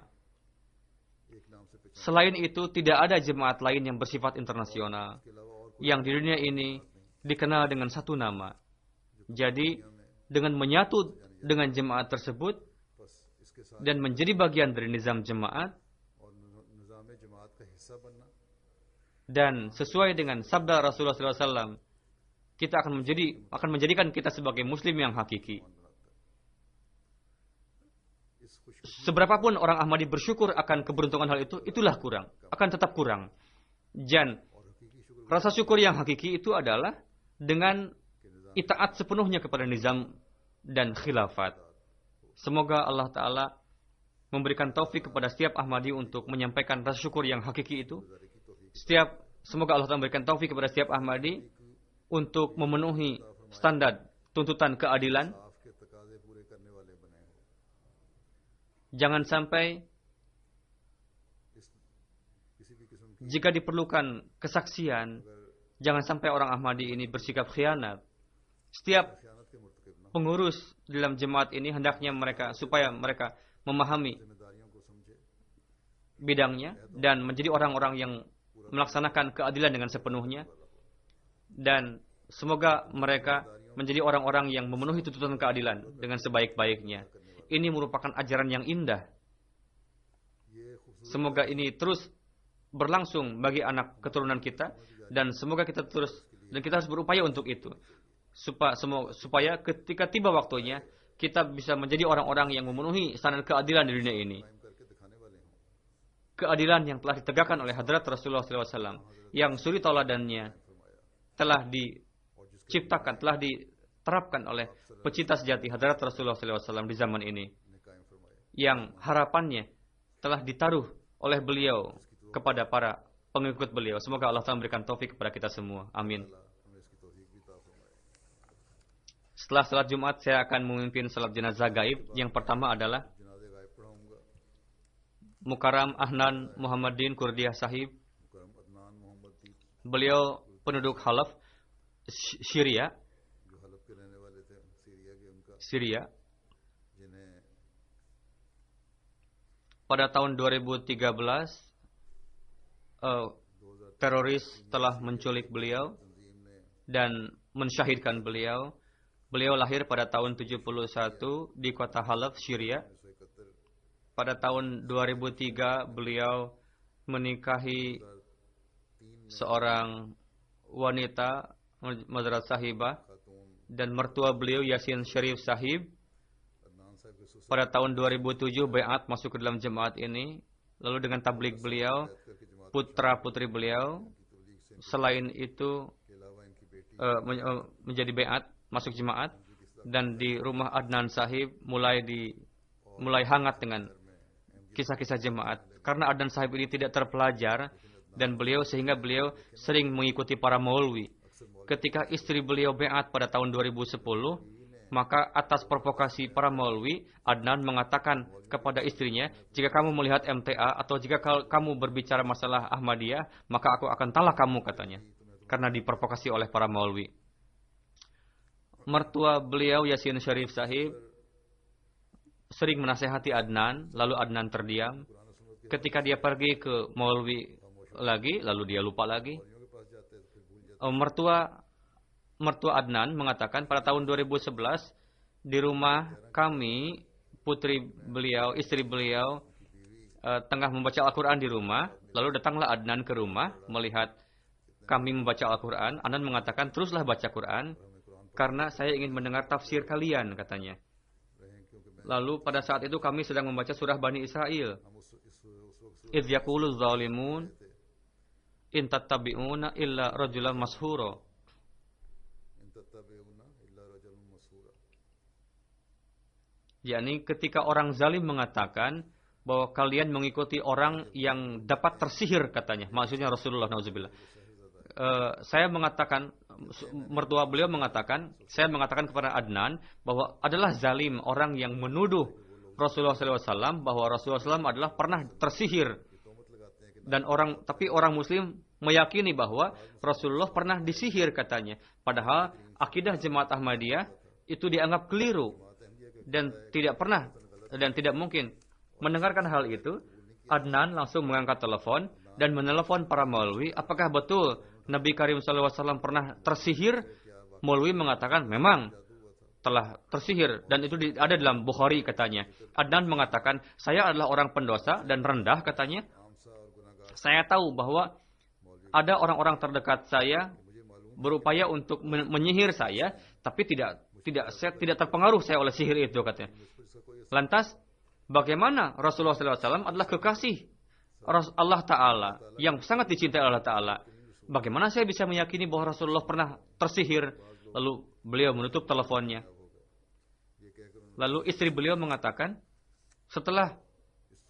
एक नाम से पहचान Selain itu, tidak ada jemaat lain yang bersifat internasional के अलावा और yang di dunia ini dikenal dengan satu nama. Jadi, dengan menyatu dengan jemaat tersebut बस इसके साथ dan menjadi bagian dari nizam jemaat और निज़ाम जमात का हिस्सा बनना dan sesuai dengan sabda Rasulullah SAW, kita akan menjadikan kita sebagai muslim yang hakiki. इस खुश Seberapapun orang Ahmadi bersyukur akan keberuntungan hal itu, itulah kurang, akan tetap kurang. Dan और हकीकी शुक्र rasa syukur yang hakiki itu adalah dengan के निज़ाम itaat sepenuhnya kepada nizam dan khilafat. Semoga Allah Ta'ala memberikan taufik kepada setiap Ahmadi untuk menyampaikan rasa syukur yang hakiki itu. गुजारी की तौफीक Semoga Allah Ta'ala memberikan taufik kepada setiap Ahmadi untuk memenuhi standar tuntutan keadilan. साफ के तकाजे पूरे करने वाले बने हो Jangan sampai इस किसी भी किस्म की jika diperlukan kesaksian, jangan sampai orang Ahmadi ini bersikap khianat. Setiap खयानत के मुर्तकिब न pengurus dalam jemaat ini hendaknya supaya mereka memahami जिम्मेदारियों को समझे bidangnya dan menjadi orang-orang yang melaksanakan keadilan dengan sepenuhnya, dan semoga mereka menjadi orang-orang yang memenuhi tuntutan keadilan dengan sebaik-baiknya. Ini merupakan ajaran yang indah. ये खूबसूरत Semoga ini terus berlangsung bagi anak keturunan kita, dan semoga kita harus berupaya untuk itu, supaya ketika tiba waktunya kita bisa menjadi orang-orang yang memenuhi standar keadilan di dunia ini. कायम करके दिखाने वाले हों Keadilan yang telah ditegakkan oleh Hadrat Rasulullah SAW, yang suri tauladannya telah diciptakan, telah diterapkan oleh pecinta sejati Hadrat Rasulullah SAW di zaman ini, ने कायम फरमाया yang harapannya telah ditaruh oleh beliau kepada para pengikut beliau. Semoga Allah Ta'ala memberikan taufik kepada kita semua. Amin. अल्लाह हमें इसकी तौफीक भी अता फरमाए Setelah salat Jumat, saya akan memimpin salat jenazah gaib. Yang pertama adalah जनाजे गायब पढ़ाऊंगा Mukarram Ahnan Muhammadin Kurdiah Sahib. मुकरम अदनान मोहम्मद दीप Beliau penduduk Halaf, Syria, जो हलफ के रहने वाले थे सीरिया के उनका Syria. जिन्हें Pada tahun 2013, 2000 teroris telah menculik beliau तंजीम ने dan mensyahidkan beliau. Beliau lahir pada tahun 71 di kota Halaf, Syria. 1971 Pada tahun 2003 beliau menikahi 3 seorang wanita, Mazrat Sahibah, खातून dan mertua beliau Yasin Sharif Sahib. Adnan साहब के सुसर Pada tahun 2007 Bai'at masuk ke dalam jemaat ini. Lalu dengan tablik beliau, करके जमात putra-putri beliau, की तबलीग से selain itu के अलावा इनकी बेटी menjadi Bai'at, masuk jemaat. Dan di rumah Adnan Sahib mulai hangat dengan kisah-kisah jemaat. Karena Adnan Sahib ini tidak terpelajar sehingga beliau sering mengikuti para maulwi. Ketika istri beliau Bai'at pada tahun 2010, maka atas provokasi para maulwi, Adnan mengatakan kepada istrinya, jika kamu melihat MTA atau jika kamu berbicara masalah Ahmadiyah, maka aku akan talak kamu, katanya. Karena diprovokasi oleh para maulwi. Mertua beliau Yasin Sharif Sahib sering menasehati Adnan, lalu Adnan terdiam. Ketika dia pergi ke maulwi lagi, lalu dia lupa lagi. के पास जाते तो फिर भूल Mertua Adnan mengatakan pada tahun 2011 di rumah kami, istri beliau tengah membaca Al-Quran di rumah. Lalu datanglah Adnan ke rumah melihat kami membaca Al-Quran. Adnan mengatakan, teruslah baca Quran. karena saya ingin mendengar tafsir kalian, katanya. Lalu pada saat itu kami sedang membaca surah Bani Israel. Idh yaqulu zalimun in tattabi'una illa rajulan mashura. yakni ketika orang zalim mengatakan bahwa kalian mengikuti orang yang dapat tersihir, katanya. Maksudnya Rasulullah nauzubillah. Saya mengatakan, mertua beliau mengatakan, saya mengatakan kepada Adnan bahwa adalah zalim orang yang menuduh Rasulullah SAW bahwa Rasulullah SAW adalah pernah tersihir. Dan tapi orang Muslim meyakini bahwa Rasulullah pernah disihir, katanya. Padahal akidah Jemaat Ahmadiyah itu dianggap keliru dan tidak pernah dan tidak mungkin. Mendengarkan hal itu, Adnan langsung mengangkat telepon dan menelepon para maulwi. Apakah betul Nabi Karim SAW pernah tersihir? Maulwi mengatakan memang telah tersihir dan itu ada dalam Bukhari, katanya. Adnan mengatakan, saya adalah orang pendosa dan rendah, katanya. Saya tahu bahwa ada orang-orang terdekat saya berupaya untuk menyihir saya, tapi saya tidak terpengaruh saya oleh sihir itu, katanya. Lantas, bagaimana Rasulullah SAW adalah kekasih Allah Ta'ala yang sangat dicintai Allah Ta'ala? Bagaimana saya bisa meyakini bahwa Rasulullah pernah tersihir? Lalu beliau menutup teleponnya. Lalu istri beliau mengatakan, setelah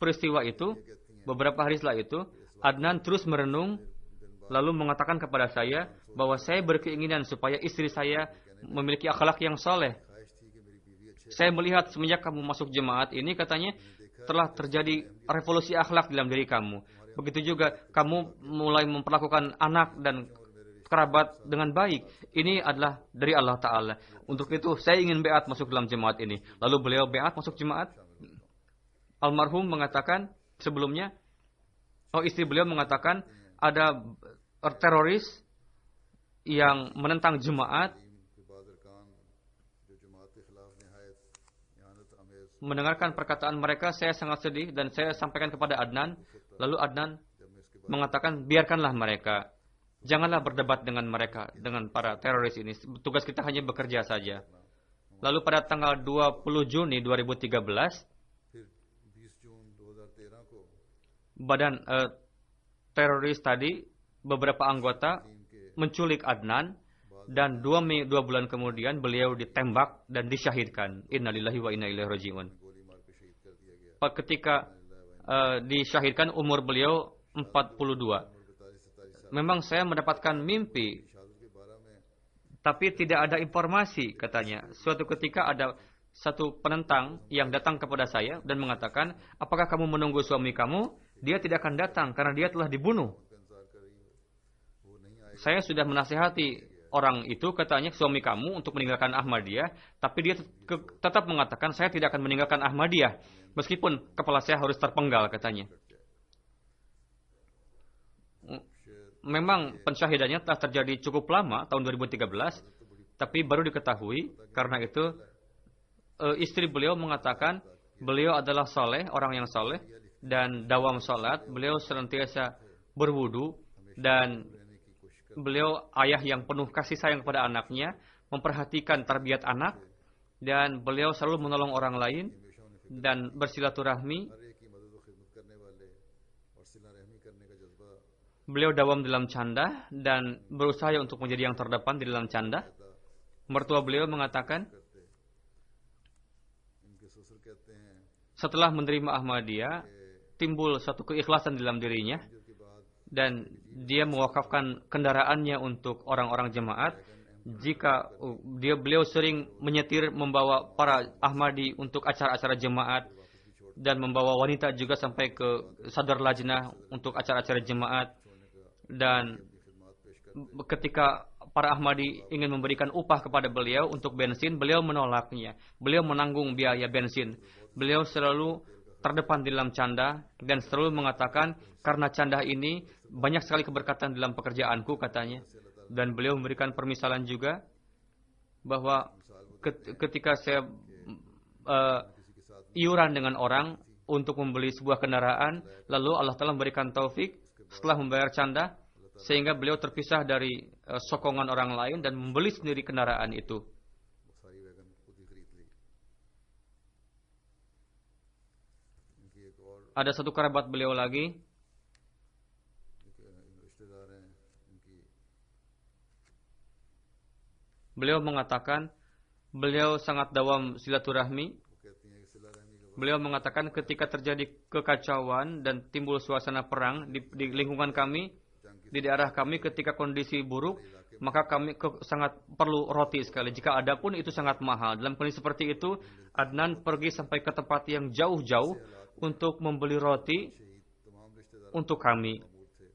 peristiwa itu, beberapa hari setelah itu, Adnan terus merenung, lalu mengatakan kepada saya bahwa saya berkeinginan supaya istri saya memiliki akhlak yang soleh. Saya melihat semenjak kamu masuk jemaat ini, katanya, telah terjadi revolusi akhlak dalam diri kamu. Begitu juga kamu mulai memperlakukan anak dan kerabat dengan baik. Ini adalah dari Allah Ta'ala. Untuk itu saya ingin beat masuk dalam jemaat ini. Lalu beliau beat masuk jemaat. Almarhum mengatakan sebelumnya, istri beliau mengatakan ada teroris yang menentang jemaat. Mendengarkan perkataan mereka, saya sangat sedih dan saya sampaikan kepada Adnan. Lalu Adnan mengatakan, biarkanlah mereka. Janganlah berdebat dengan mereka, dengan para teroris ini. Tugas kita hanya bekerja saja. Lalu pada tanggal 20 Juni 2013, badan teroris tadi, beberapa anggota menculik Adnan. Dan 2 bulan kemudian beliau ditembak dan disyahidkan. Innalillahi wa inna ilaihi raji'un. Ketika disyahidkan umur beliau 42. Memang saya mendapatkan mimpi, tapi tidak ada informasi, katanya. Suatu ketika ada satu penentang yang datang kepada saya dan mengatakan, apakah kamu menunggu suami kamu? Dia tidak akan datang karena dia telah dibunuh. Saya sudah menasihati orang itu, katanya, suami kamu untuk meninggalkan Ahmadiyah, tapi dia tetap mengatakan, saya tidak akan meninggalkan Ahmadiyah, meskipun kepala saya harus terpenggal, katanya. Memang pensyahidannya telah terjadi cukup lama, tahun 2013, tapi baru diketahui. Karena itu, istri beliau mengatakan, beliau adalah soleh, orang yang soleh, dan dawam sholat, beliau senantiasa berwudu, dan beliau ayah yang penuh kasih sayang kepada anaknya, memperhatikan tarbiyat anak, dan beliau selalu menolong orang lain dan bersilaturahmi. Beliau dawam dalam canda dan berusaha untuk menjadi yang terdepan di dalam canda. Mertua beliau mengatakan, setelah menerima Ahmadiyah, timbul satu keikhlasan dalam dirinya. Dan dia mewakafkan kendaraannya untuk orang-orang jemaat. Jika beliau sering menyetir membawa para Ahmadi untuk acara-acara jemaat dan membawa wanita juga sampai ke sadar lajnah untuk acara-acara jemaat. Dan ketika para Ahmadi ingin memberikan upah kepada beliau untuk bensin, beliau menolaknya. Beliau menanggung biaya bensin. Beliau selalu terdepan di dalam canda dan selalu mengatakan, karena canda ini banyak sekali keberkatan dalam pekerjaanku, katanya. Dan beliau memberikan permisalan juga bahwa ketika saya iuran dengan orang untuk membeli sebuah kendaraan, lalu Allah Ta'ala memberikan taufik setelah membayar canda, sehingga beliau terpisah dari sokongan orang lain dan membeli sendiri kendaraan itu. ada satu kerabat beliau lagi, रिश्तेदार हैं इनकी beliau mengatakan beliau sangat dawam silaturahmi. वो कहती हैं कि सिला रहमी का Beliau mengatakan ketika terjadi kekacauan dan timbul suasana perang di lingkungan kami, di daerah kami ketika kondisi buruk, maka kami sangat perlu roti sekali. Jika ada pun itu sangat mahal. Dalam kondisi seperti itu, Adnan pergi sampai ke tempat yang jauh-jauh untuk membeli roti शहीद तमाम रिश्तेदार untuk kami. ममूर थे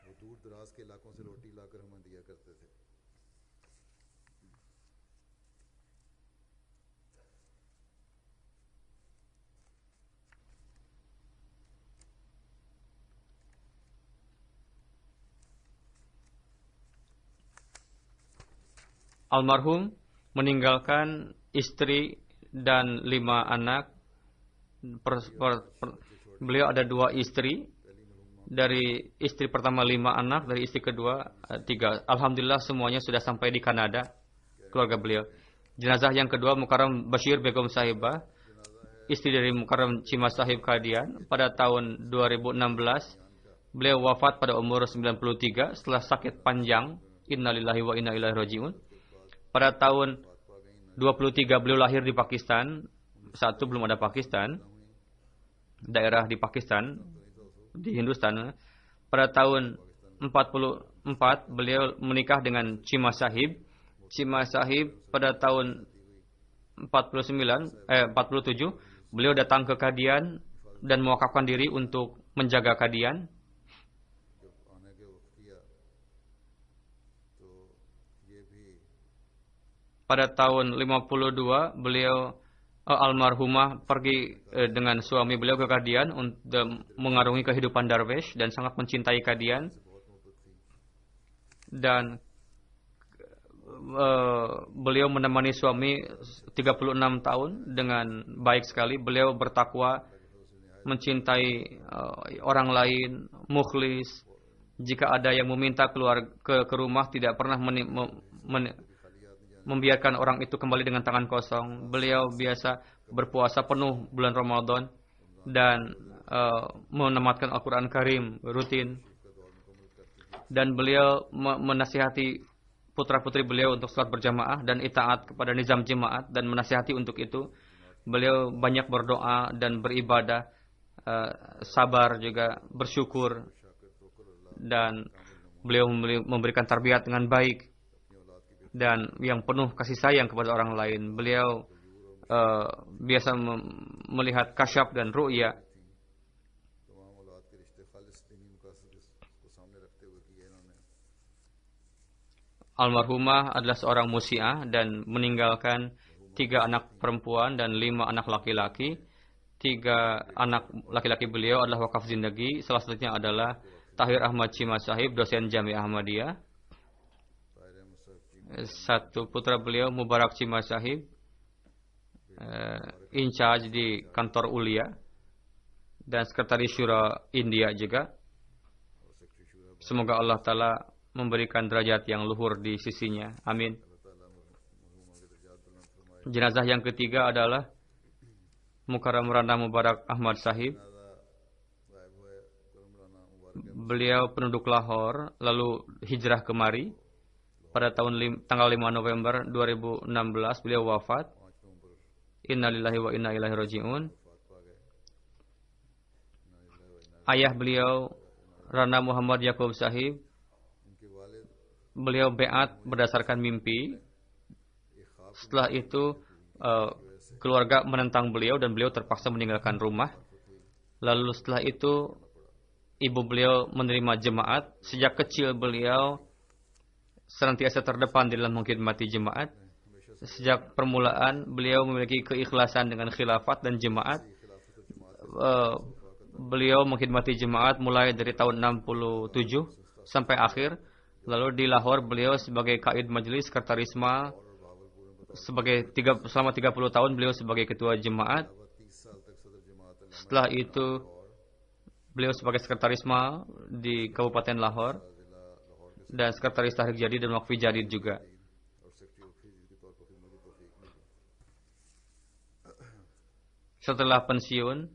वो दूर दराज के इलाकों से रोटी लाकर हमें दिया करते थे Almarhum meninggalkan istri dan 5 anak. Beliau ada 2 istri. Dari istri pertama 5 anak, dari istri kedua 3. Alhamdulillah semuanya sudah sampai di Kanada, keluarga beliau. Jenazah yang kedua Mukarram Bashir Begum Sahibah, istri dari Mukarram Cimas Sahib Kadian. Pada tahun 2016, beliau wafat pada umur 93 setelah sakit panjang. Innalillahi wa inna ilaihi rajiun. Pada tahun 23 beliau lahir di Pakistan. Saat itu belum ada Pakistan. Daerah di Pakistan, di Hindustan. Pada tahun 44 beliau menikah dengan Cima Sahib. Cima Sahib pada tahun 47 beliau datang ke Kadian dan mewakafkan diri untuk menjaga Kadian. जब आने के वक्त किया तो ये भी Pada tahun 52 beliau almarhumah pergi dengan suami beliau ke Kadian untuk mengarungi kehidupan darwish dan sangat mencintai Kadian. Dan beliau menemani suami 36 tahun dengan baik sekali. Beliau bertakwa, mencintai orang lain, mukhlis. Jika ada yang meminta keluar ke rumah, tidak pernah membiarkan orang itu kembali dengan tangan kosong. Beliau biasa berpuasa penuh bulan Ramadan dan menamatkan Al-Quran Karim rutin. Dan beliau menasihati putra-putri beliau untuk sholat berjamaah dan itaat kepada nizam jemaat dan menasihati untuk itu. Beliau banyak berdoa dan beribadah, sabar juga, bersyukur, dan beliau memberikan tarbiyat dengan baik dan yang penuh kasih sayang kepada orang lain. Beliau biasa melihat kasyaf dan ru'ya. तमाम औलाद के रिश्ते खालिस दीनी मकासद को सामने रखते हुए किए इन्होंने Almarhumah adalah seorang musiah dan meninggalkan 3 anak perempuan dan 5 anak laki-laki. 3 anak laki-laki beliau adalah wakaf zindagi. Salah satunya adalah Tahir Ahmad Cima Sahib, dosen Jami Ahmadiyah. Satu putra beliau Mubarak Cima Sahib, in charge di kantor Ulia dan sekretaris Syura India juga. Semoga Allah Ta'ala memberikan derajat yang luhur di sisinya. Amin. Jenazah yang ketiga adalah Mukarram Rana Mubarak Ahmad Sahib. Beliau penduduk Lahore, lalu hijrah kemari. Pada tanggal 5 November 2016 beliau wafat. Innalillahi wa inna ilaihi rajiun. Ayah beliau Rana Muhammad Yaqub Sahib, beliau beat berdasarkan mimpi. Setelah itu keluarga menentang beliau dan beliau terpaksa meninggalkan rumah. Lalu setelah itu ibu beliau menerima jemaat. Sejak kecil beliau senantiasa terdepan di dalam mengkhidmati jemaat. Sejak permulaan beliau memiliki keikhlasan dengan khilafat dan jemaat. Beliau mengkhidmati jemaat mulai dari tahun 67 sampai akhir. Lalu di Lahore beliau sebagai kaid majelis sekretarisma selama 30 tahun beliau sebagai ketua jemaat. Setelah itu beliau sebagai sekretarisma di Kabupaten Lahore dan sekretaris Tahrik Jadid dan Waqfi Jadid juga. Setelah pensiun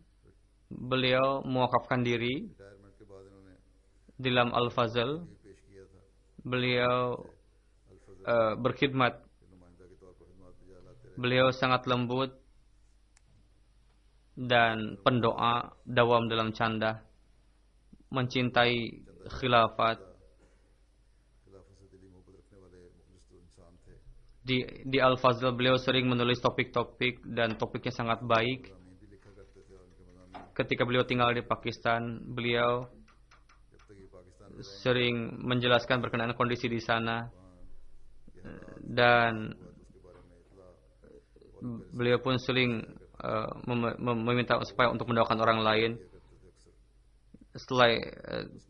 beliau mewakafkan diri retirement के बाद इन्होंने di dalam Al-Fazl. भी पेश किया था Beliau berkhidmat. कि नुमाइंदा के तौर पर खिदमत बजा लाते रहे Beliau sangat lembut dan pendoa, dawam dalam canda, mencintai khilafat. खिलाफत से दिली मोहब्बत रखने वाले मुखलिस इंसान थे Di Al-Fazl beliau sering menulis topik-topik dan topiknya sangat baik. मज़ामीन भी लिखा करते थे और उनके मज़ामीन Ketika beliau tinggal di Pakistan, beliau जब तक ये पाकिस्तान में रहे sering menjelaskan berkenaan kondisi di sana, dan उसके बारे में इतला beliau pun sering meminta supaya untuk mendoakan orang lain. Setelah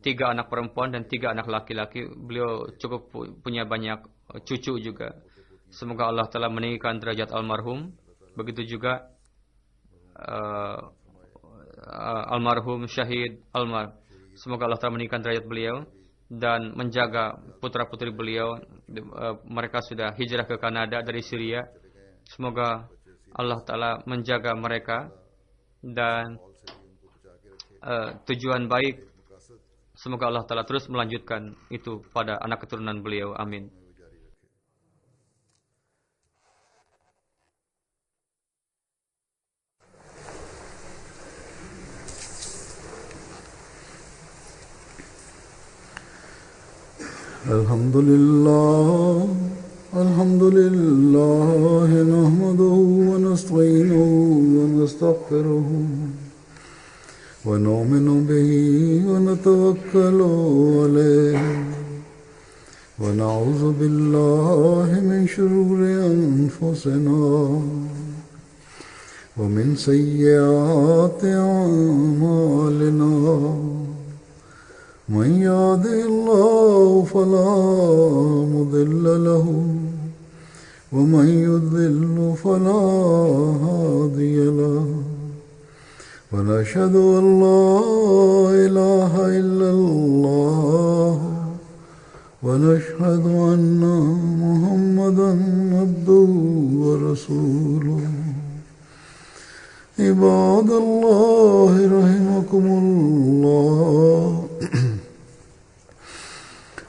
3 anak perempuan dan 3 anak laki-laki, beliau cukup punya banyak cucu juga. Semoga Allah telah meninggikan derajat almarhum. Begitu juga almarhum Syahid Almar. Semoga Allah telah meninggikan derajat beliau dan menjaga putra-putri beliau. Mereka sudah hijrah ke Kanada dari Syria. Semoga Allah Ta'ala menjaga mereka dan tujuan baik. Semoga Allah Ta'ala terus melanjutkan itu pada anak keturunan beliau. Amin. الحمد لله نحمده ونستعينه ونستغفره ونؤمن به ونتوكل عليه ونعوذ بالله من شرور أنفسنا ومن سيئات أعمالنا من يهده الله فلا مضل له ومن يضلل فلا هادي له ونشهد أن لا إله إلا الله ونشهد أن محمدا عبده ورسوله عباد الله رحمكم الله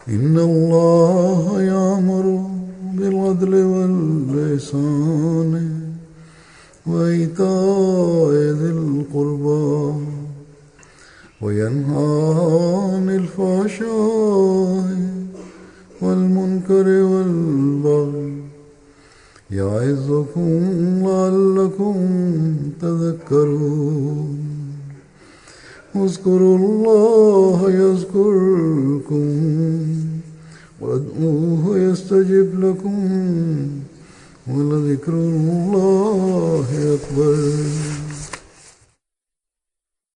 إن الله يأمر بالعدل والإحسان وإيتاء ذي القربى وينهى عن الفحشاء والمنكر والبغي يعظكم لعلكم تذكرون اذكروا الله يذكركم وادعوه يستجب لكم ولذكر الله أكبر